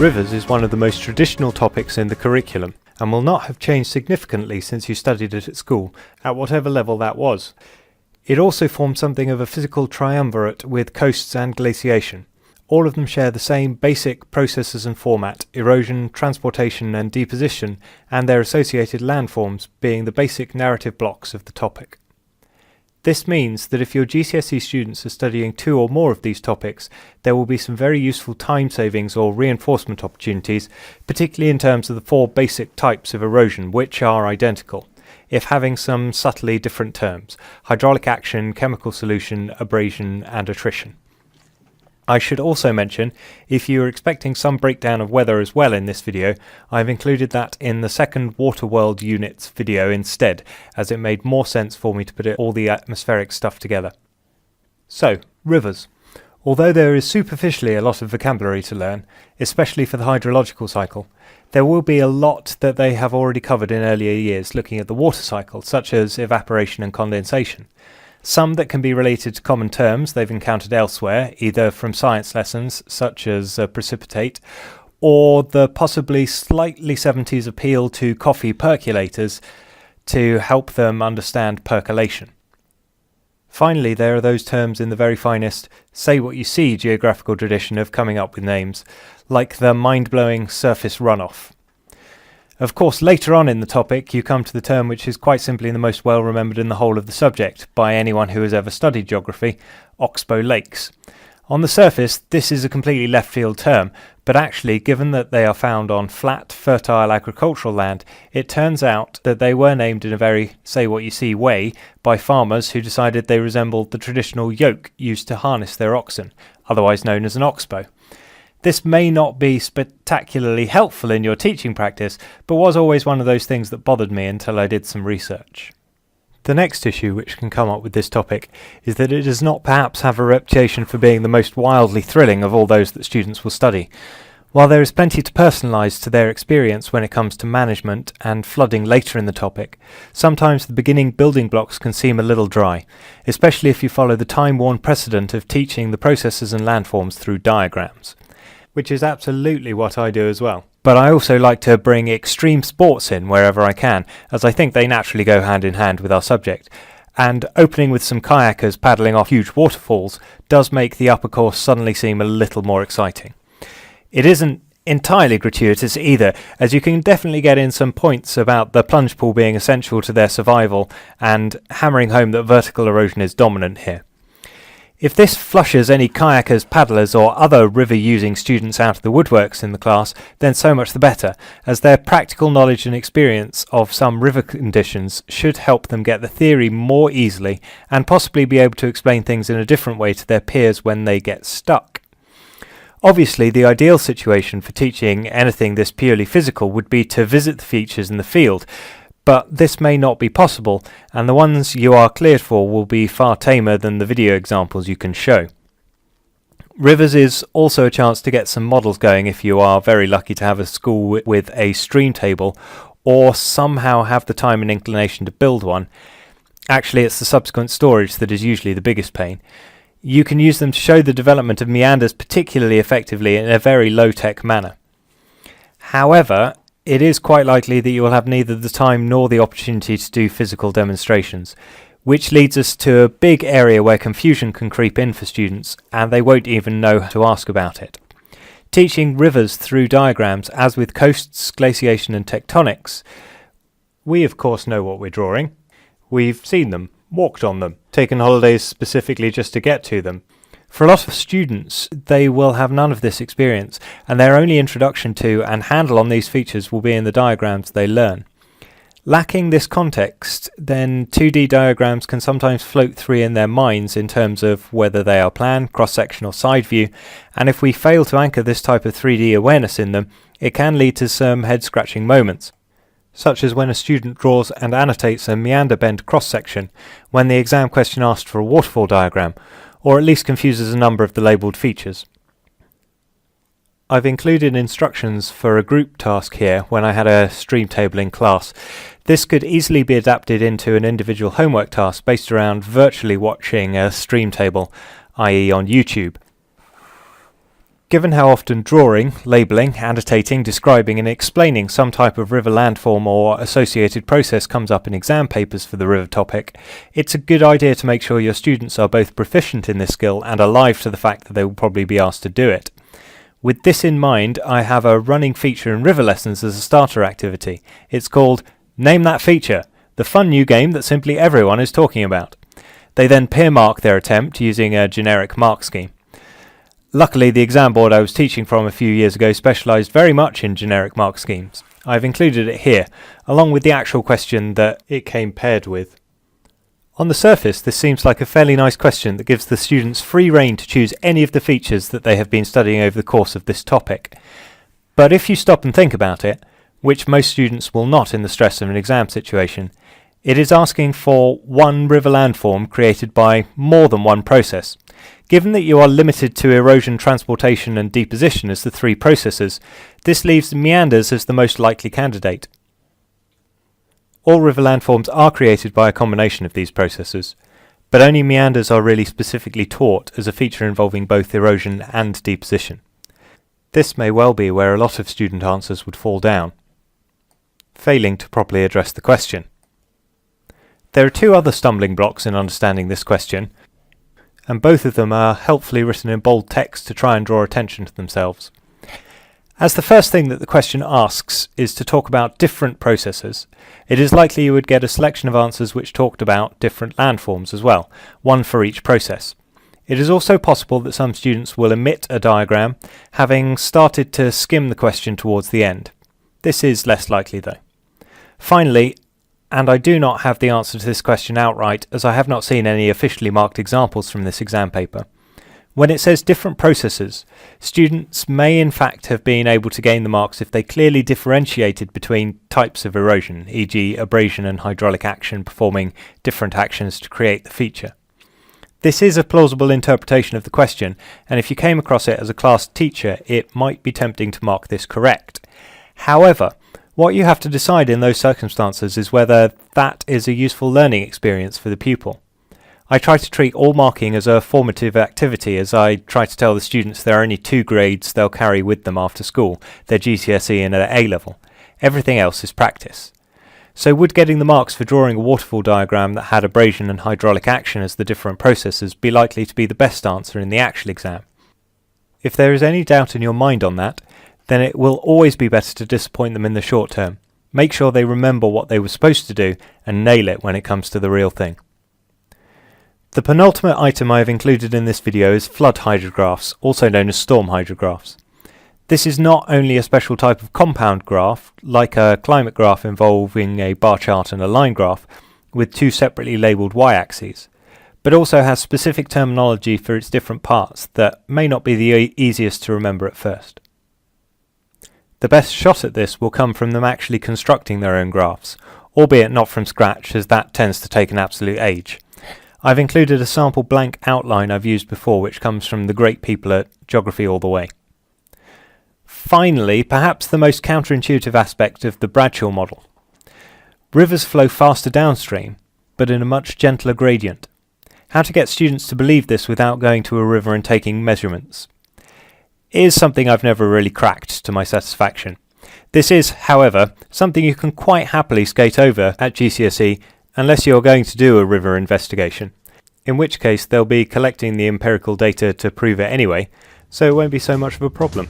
Rivers is one of the most traditional topics in the curriculum and will not have changed significantly since you studied it at school, at whatever level that was. It also forms something of a physical triumvirate with coasts and glaciation. All of them share the same basic processes and format, erosion, transportation and deposition, and their associated landforms being the basic narrative blocks of the topic. This means that if your GCSE students are studying 2 or more of these topics, there will be some very useful time savings or reinforcement opportunities, particularly in terms of the 4 basic types of erosion, which are identical, if having some subtly different terms: hydraulic action, chemical solution, abrasion and attrition. I should also mention, if you are expecting some breakdown of weather as well in this video, I've included that in the second Water World Units video instead, as it made more sense for me to put all the atmospheric stuff together. So, rivers. Although there is superficially a lot of vocabulary to learn, especially for the hydrological cycle, there will be a lot that they have already covered in earlier years looking at the water cycle, such as evaporation and condensation. Some that can be related to common terms they've encountered elsewhere, either from science lessons such as precipitate, or the possibly slightly 70s appeal to coffee percolators to help them understand percolation. Finally, there are those terms in the very finest say what you see geographical tradition of coming up with names, like the mind-blowing surface runoff. Of course, later on in the topic you come to the term which is quite simply the most well remembered in the whole of the subject by anyone who has ever studied geography: oxbow lakes. On the surface this is a completely left field term, but actually, given that they are found on flat, fertile agricultural land, it turns out that they were named in a very say-what-you-see way by farmers who decided they resembled the traditional yoke used to harness their oxen, otherwise known as an oxbow. This may not be spectacularly helpful in your teaching practice, but was always one of those things that bothered me until I did some research. The next issue which can come up with this topic is that it does not perhaps have a reputation for being the most wildly thrilling of all those that students will study. While there is plenty to personalise to their experience when it comes to management and flooding later in the topic, sometimes the beginning building blocks can seem a little dry, especially if you follow the time-worn precedent of teaching the processes and landforms through diagrams, which is absolutely what I do as well. But I also like to bring extreme sports in wherever I can, as I think they naturally go hand in hand with our subject, and opening with some kayakers paddling off huge waterfalls does make the upper course suddenly seem a little more exciting. It isn't entirely gratuitous either, as you can definitely get in some points about the plunge pool being essential to their survival and hammering home that vertical erosion is dominant here. If this flushes any kayakers, paddlers or other river-using students out of the woodworks in the class, then so much the better, as their practical knowledge and experience of some river conditions should help them get the theory more easily and possibly be able to explain things in a different way to their peers when they get stuck. Obviously, the ideal situation for teaching anything this purely physical would be to visit the features in the field, but this may not be possible, and the ones you are cleared for will be far tamer than the video examples you can show. Rivers is also a chance to get some models going if you are very lucky to have a school with a stream table, or somehow have the time and inclination to build one. Actually, it's the subsequent storage that is usually the biggest pain. You can use them to show the development of meanders particularly effectively in a very low-tech manner. However, it is quite likely that you will have neither the time nor the opportunity to do physical demonstrations, which leads us to a big area where confusion can creep in for students, and they won't even know how to ask about it. Teaching rivers through diagrams, as with coasts, glaciation and tectonics, we of course know what we're drawing. We've seen them, walked on them, taken holidays specifically just to get to them. For a lot of students, they will have none of this experience, and their only introduction to and handle on these features will be in the diagrams they learn. Lacking this context, then 2D diagrams can sometimes float through in their minds in terms of whether they are plan, cross-section or side view, and if we fail to anchor this type of 3D awareness in them, it can lead to some head-scratching moments, such as when a student draws and annotates a meander bend cross-section when the exam question asked for a waterfall diagram, or at least confuses a number of the labelled features. I've included instructions for a group task here when I had a stream table in class. This could easily be adapted into an individual homework task based around virtually watching a stream table, i.e. on YouTube. Given how often drawing, labelling, annotating, describing and explaining some type of river landform or associated process comes up in exam papers for the river topic, it's a good idea to make sure your students are both proficient in this skill and alive to the fact that they will probably be asked to do it. With this in mind, I have a running feature in river lessons as a starter activity. It's called Name That Feature, the fun new game that simply everyone is talking about. They then peer mark their attempt using a generic mark scheme. Luckily, the exam board I was teaching from a few years ago specialised very much in generic mark schemes. I've included it here, along with the actual question that it came paired with. On the surface, this seems like a fairly nice question that gives the students free rein to choose any of the features that they have been studying over the course of this topic. But if you stop and think about it, which most students will not in the stress of an exam situation, it is asking for one river landform created by more than one process. Given that you are limited to erosion, transportation and deposition as the three processes, this leaves meanders as the most likely candidate. All river landforms are created by a combination of these processes, but only meanders are really specifically taught as a feature involving both erosion and deposition. This may well be where a lot of student answers would fall down, failing to properly address the question. There are two other stumbling blocks in understanding this question, and both of them are helpfully written in bold text to try and draw attention to themselves. As the first thing that the question asks is to talk about different processes, it is likely you would get a selection of answers which talked about different landforms as well, one for each process. It is also possible that some students will omit a diagram, having started to skim the question towards the end. This is less likely though. Finally, and I do not have the answer to this question outright, as I have not seen any officially marked examples from this exam paper. When it says different processes, students may in fact have been able to gain the marks if they clearly differentiated between types of erosion, e.g. abrasion and hydraulic action performing different actions to create the feature. This is a plausible interpretation of the question, and if you came across it as a class teacher, it might be tempting to mark this correct. However, what you have to decide in those circumstances is whether that is a useful learning experience for the pupil. I try to treat all marking as a formative activity, as I try to tell the students there are only 2 grades they'll carry with them after school, their GCSE and their A-level. Everything else is practice. So would getting the marks for drawing a waterfall diagram that had abrasion and hydraulic action as the different processes be likely to be the best answer in the actual exam? If there is any doubt in your mind on that, then it will always be better to disappoint them in the short term. Make sure they remember what they were supposed to do and nail it when it comes to the real thing. The penultimate item I have included in this video is flood hydrographs, also known as storm hydrographs. This is not only a special type of compound graph, like a climate graph involving a bar chart and a line graph, with 2 separately labelled y-axes, but also has specific terminology for its different parts that may not be the easiest to remember at first. The best shot at this will come from them actually constructing their own graphs, albeit not from scratch, as that tends to take an absolute age. I've included a sample blank outline I've used before, which comes from the great people at Geography All the Way. Finally, perhaps the most counterintuitive aspect of the Bradshaw model. Rivers flow faster downstream, but in a much gentler gradient. How to get students to believe this without going to a river and taking measurements is something I've never really cracked to my satisfaction. This is, however, something you can quite happily skate over at GCSE unless you're going to do a river investigation, in which case they'll be collecting the empirical data to prove it anyway, so it won't be so much of a problem.